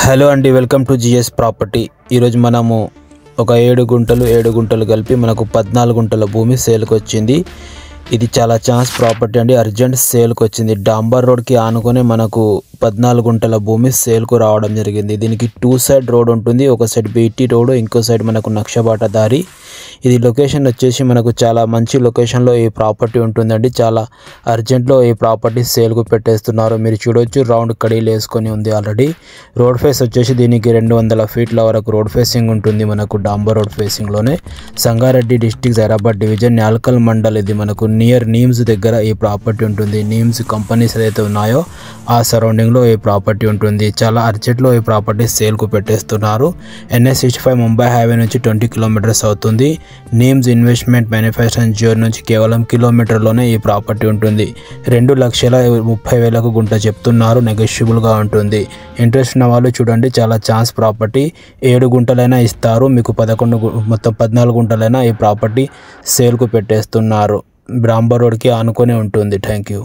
Hello అండి, welcome to GS property. ఈరోజు మనము ఒక 7 గుంటలు కలిపి మనకు 14 గుంటల భూమి సేల్కి వచ్చింది. ఇది చాలా ఛాన్స్ ప్రాపర్టీ అండి, అర్జెంట్ సేల్కి వచ్చింది. డాంబర్ రోడ్కి ఆనుకొని మనకు 14 గుంటల భూమి సేల్కు రావడం జరిగింది. దీనికి 2 సైడ్ రోడ్ ఉంటుంది, ఒక సైడ్ బీటీ రోడ్, ఇంకో సైడ్ మనకు నక్షబాట దారి. ఇది లొకేషన్ వచ్చేసి మనకు చాలా మంచి లొకేషన్లో ఈ ప్రాపర్టీ ఉంటుందండి. చాలా అర్జెంట్లో ఈ ప్రాపర్టీ సేల్కు పెట్టేస్తున్నారు. మీరు చూడొచ్చు, రౌండ్ కడీలు వేసుకొని ఉంది ఆల్రెడీ. రోడ్ ఫేస్ వచ్చేసి దీనికి 200 ఫీట్ల వరకు రోడ్ ఫేసింగ్ ఉంటుంది మనకు డాంబర్ రోడ్ ఫేసింగ్లోనే. Sangareddy district Zaheerabad division Nyalkal mandal. ఇది మనకు నియర్ నీమ్స్ దగ్గర ఈ ప్రాపర్టీ ఉంటుంది. నీమ్స్ కంపెనీస్ ఏదైతే ఉన్నాయో ఆ సరౌండింగ్లో ఈ ప్రాపర్టీ ఉంటుంది. చాలా అర్జెంట్లో ఈ ప్రాపర్టీ సేల్కు పెట్టేస్తున్నారు. NH65 ముంబై హైవే నుంచి 20 కిలోమీటర్స్ అవుతుంది. నీమ్స్ ఇన్వెస్ట్మెంట్ మ్యానుఫ్యాక్చరింగ్ జోన్ నుంచి కేవలం కిలోమీటర్లోనే ఈ ప్రాపర్టీ ఉంటుంది. 2,30,000 గుంట చెప్తున్నారు, నెగోషియబుల్గా ఉంటుంది. ఇంట్రెస్ట్ ఉన్న వాళ్ళు చూడండి, చాలా ఛాన్స్ ప్రాపర్టీ. 7 గుంటలైనా ఇస్తారు మీకు, 14 గుంటలైనా ఈ ప్రాపర్టీ సేల్కు పెట్టేస్తున్నారు. డాంబర్ రోడ్కి ఆనుకొని ఉంటుంది. Thank you.